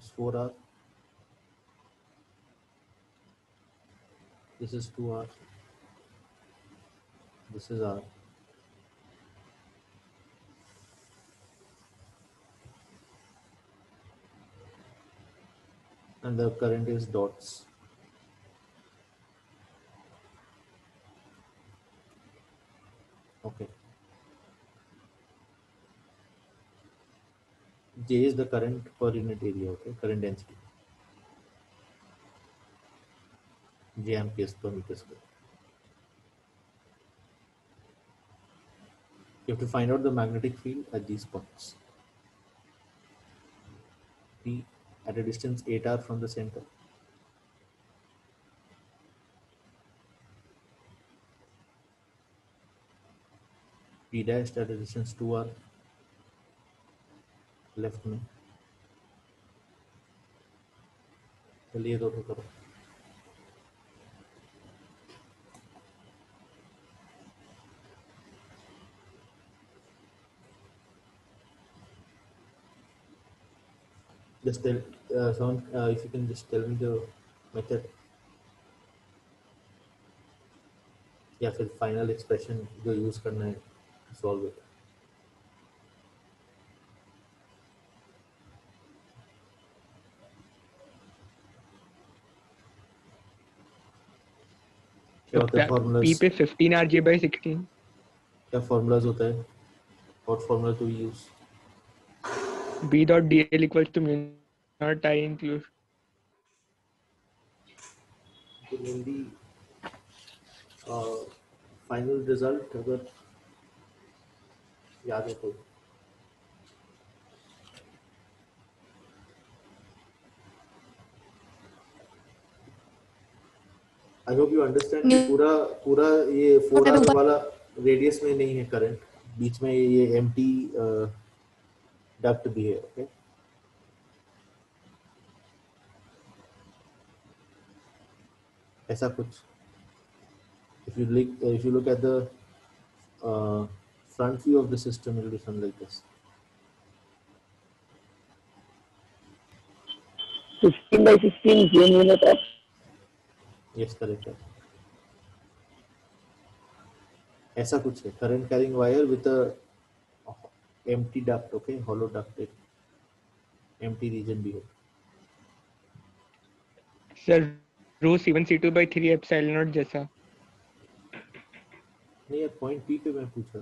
is 4r, this is 2r, this is r, and the current is dots. Okay. J is the current per unit area, okay, current density. J amperes per meter square. You have to find out the magnetic field at these points. P at a distance 8r from the center. P dash at a distance 2r left में. चलिए दो करो. Just tell someone if you can just tell me the method. या फिर final expression जो use करना है solve it. क्या होता है फॉर्मूलाज? P पे 15 RJ/16. क्या फॉर्मूलाज होता है? What formula to use? B dot dl equals to mu naught I include. Mainly final result अगर याद है तो आई होप यू अंडरस्टैंड कि पूरा ये 4r वाला रेडियस में नहीं है करंट, बीच में ये एम्प्टी डक्ट भी है. ओके, ऐसा कुछ. if you look at the front view of the system, it will be something like this. 16/16 J mu naught R. Yes, correct. ऐसा कुछ है. Current carrying wire with a empty duct. Okay, hollow duct, empty region भी है. Sir rho C1 C2/3 epsilon naught जैसा. नहीं, point P पे मैं पूछा.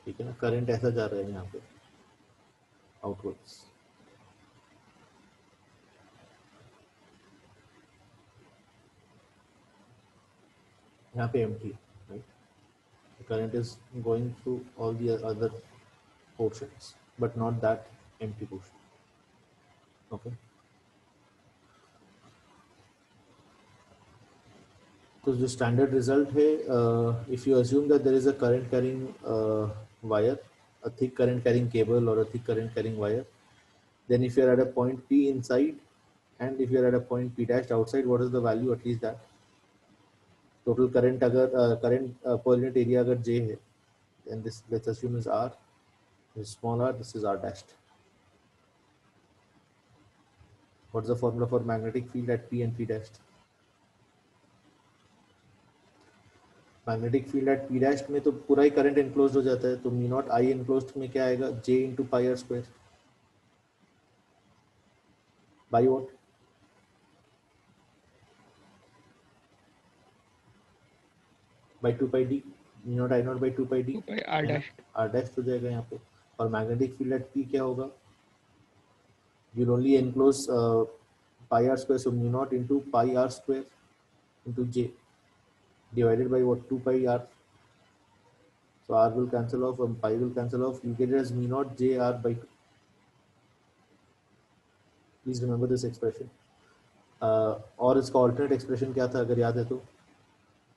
ठीक है ना, करंट ऐसा जा रहा है यहाँ पे आउटवर्ड्स. यहाँ पे empty, right. Current is going through all the other portions but not that empty portion. Okay, तो जो स्टैंडर्ड रिजल्ट है, if you assume that there is a current carrying wire, a thick current carrying cable or a thick current carrying wire, then if you are at a point P inside and if you are at a point P dash outside, what is the value? At least that total current अगर current per unit area अगर J है, then this let's assume is R, this is small r, this is R dashed. What's the formula for magnetic field at P and P dashed? Magnetic field at P dash में तो पूरा ही current enclosed हो जाता है, तो mu naught आई enclosed में क्या आएगा? J into pi R square by what? By 2 pi D. Mu naught I naught by 2 pi D R dash. R dash हो जाएगा यहाँ पे. और मैग्नेटिक फील्ड एट पी क्या होगा? Will only enclose pi R square, so mu naught into pi R square into J divided by what? 2 pi r. So r will cancel off and pi will cancel off. You get it as mu naught J r by 2. Please remember this expression. और इसका alternate expression क्या था अगर याद है तो?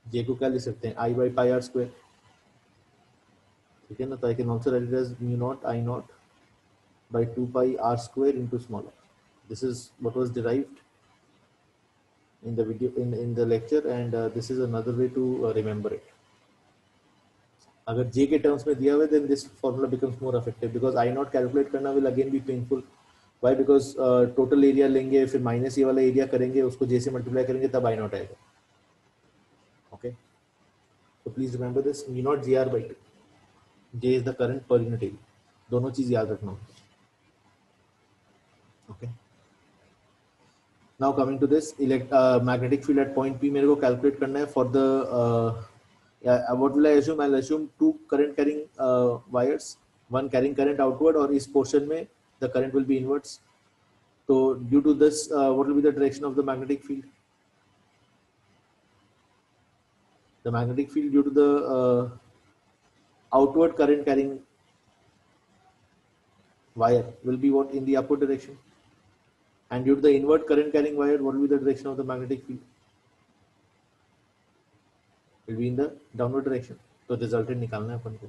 J को क्या लिख सकते हैं? I by pi r square. ठीक है ना? तो I can also write it as mu naught I naught by 2 pi r square into small r. This is what was derived in the video in the lecture, and this is another way to remember it. अगर J के terms में दिया हुआ है then this formula becomes more effective because I not calculate करना will again be painful. Why? Because total area लेंगे फिर minus ये वाला एरिया करेंगे उसको J से मल्टीप्लाई करेंगे तब I नॉट आएगा. Okay, so please remember this mu naught GR by 2. J is the current per unit area. दोनों चीज याद रखना. Okay. Now coming to this magnetic field at point P मेरे को calculate करना है for the what will I assume? I'll assume two current carrying wires, one carrying current outward और इस portion में the current will be inwards. So due to this, what will be the direction of the magnetic field? The magnetic field due to the outward current carrying wire will be what in the upward direction, and due to the inward current carrying wire, what will be the direction of the magnetic field? Will be in the downward direction. तो resultant निकालना है अपन को.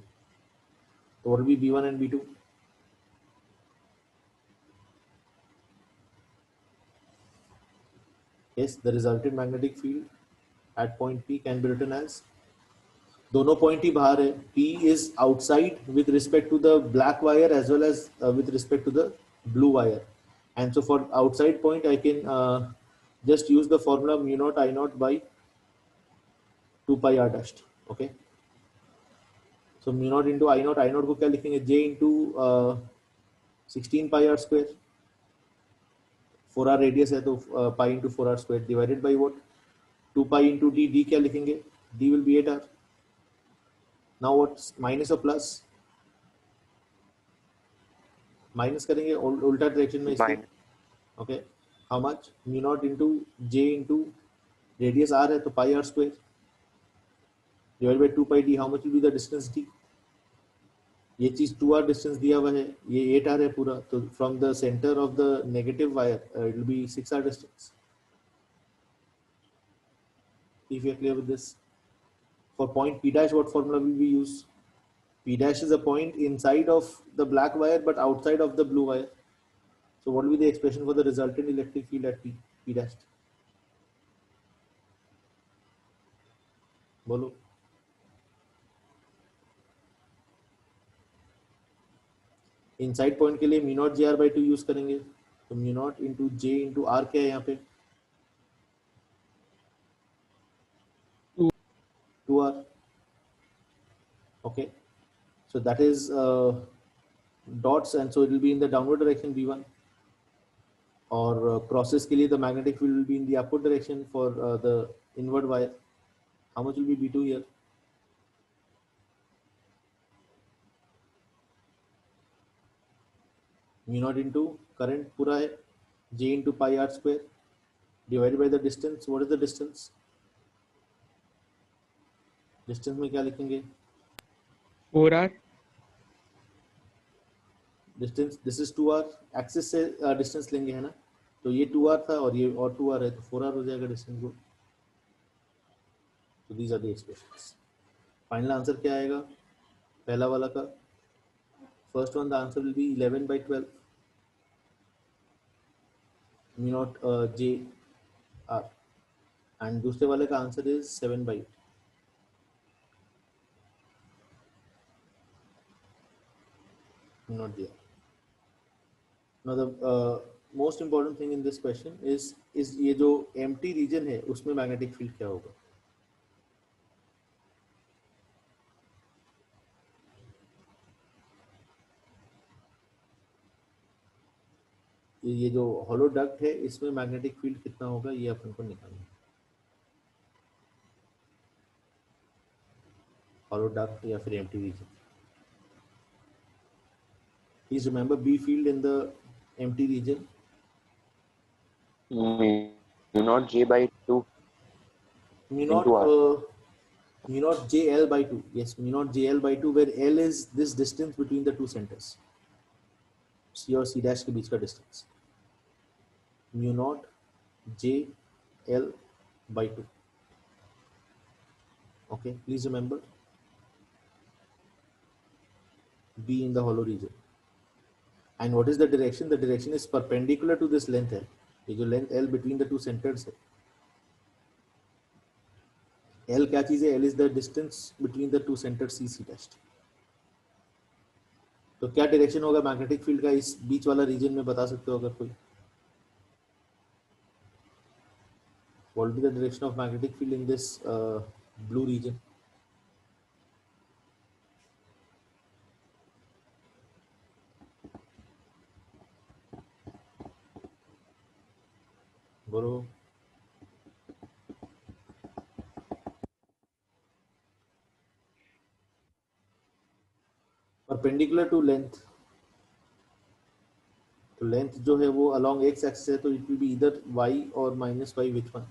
तो what will be B1 and B2? Yes, the resultant magnetic field at point P can be written as दोनों point ही बाहर है. P is outside with respect to the black wire as well as with respect to the blue wire. And so for outside point, I can just use the formula mu naught I naught by 2 pi r dashed. Okay. So mu naught into I naught को क्या लिखेंगे? J into 16 pi r square. 4r radius है तो pi into 4r square divided by what? 2 pi into d. d क्या लिखेंगे? d will be 8r. Now what's minus or plus? Minus करेंगे उल्टा direction में इसके. Okay. How much? Mu naught into J into radius r है तो pi r square divided by 2 pi d. How much will be the distance d? ये चीज 2r distance दिया हुआ है, ये 8r है पूरा, तो from the center of the negative wire it will be 6r distance. If you are clear with this. For point P dash, what formula will we use? P dash is a point inside of the black wire but outside of the blue wire. So what will be the expression for the resultant electric field at P? P dash. बोलो. Inside point के लिए mu naught JR by 2 use करेंगे. तो mu naught into J into R क्या है यहाँ पे? 2R. Okay. So that is dots, and so it will be in the downward direction V1. Or process के लिए the magnetic field will be in the upward direction for the inward wire. How much will be B2 here? Mu naught into current पूरा है J into pi r square divided by the distance. What is the distance? Distance में क्या लिखेंगे? 4r. Distance, this is 2r. Axis से distance लेंगे है ना, तो ये 2r था और ये और 2r है तो 4r हो जाएगा distance को. So these are the expressions. Final answer क्या आएगा पहला वाला का? First one, the answer will be 11 by 12. Mu naught J R. And दूसरे वाले का answer is 7 by 8. Mu naught J R. Now the most important thing in this question is ये जो empty region है उसमें magnetic field क्या होगा? ये जो hollow duct है इसमें magnetic field कितना होगा ये अपन को निकालना है. Hollow duct या फिर empty region. Please remember B field in the empty region. Mu naught J by 2. Mu naught mu naught JL by 2. Yes, mu naught JL by 2, where L is this distance between the two centers. C और C dash के बीच का distance. Mu naught JL by 2. Okay, please remember B in the hollow region. And what is the direction? The direction is perpendicular to this length L. ये जो length L between the two centers है. L क्या चीज है? L is the distance between the two centers CC dash. तो क्या direction होगा magnetic field का इस बीच वाला रीजन में, बता सकते हो अगर कोई? What will be the direction of magnetic field in this blue region? बोलो। परपेंडिकुलर टू लेंथ, तो लेंथ जो है वो अलोंग एक्स एक्सिस है, तो इट विल बी इधर y और minus y, which one?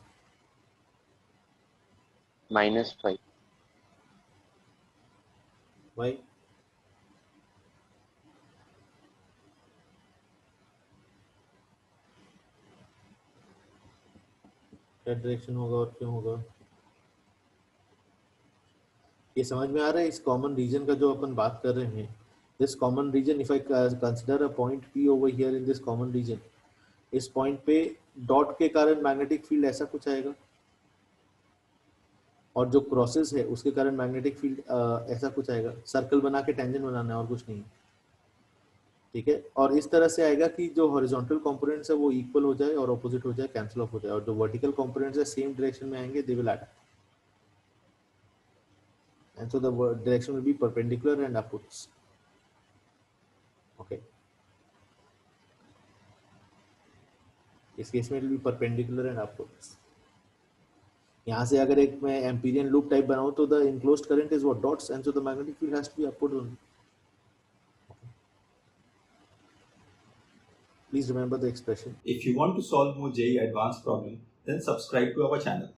-5. y। क्या डायरेक्शन होगा और क्यों होगा? ये समझ में आ रहा है? इस कॉमन रीजन का जो अपन बात कर रहे हैं, this common region, if I consider a point P over here in this common region, इस पॉइंट पे डॉट के कारण मैग्नेटिक फील्ड ऐसा कुछ आएगा, और जो क्रॉसेस है उसके कारण मैग्नेटिक फील्ड ऐसा कुछ आएगा। सर्कल बना के टेंजेंट बनाना है और कुछ नहीं, ठीक है। और इस तरह से आएगा कि जो हॉरिजॉन्टल कंपोनेंट्स है वो इक्वल हो जाए और ऑपोजिट हो जाए, कैंसिल ऑफ हो जाए, और जो वर्टिकल कंपोनेंट्स है सेम डायरेक्शन में आएंगे, they will add, and so the direction will be perpendicular and upwards. Okay, इस केस में it will be perpendicular and upwards. यहाँ से अगर एक मैं एम्पीरियन लूप टाइप बनाऊं, तो the enclosed current is what? Dots, and so the magnetic field has to be upward only. Please remember the expression. If you want to solve more JEE advanced problem, then subscribe to our channel.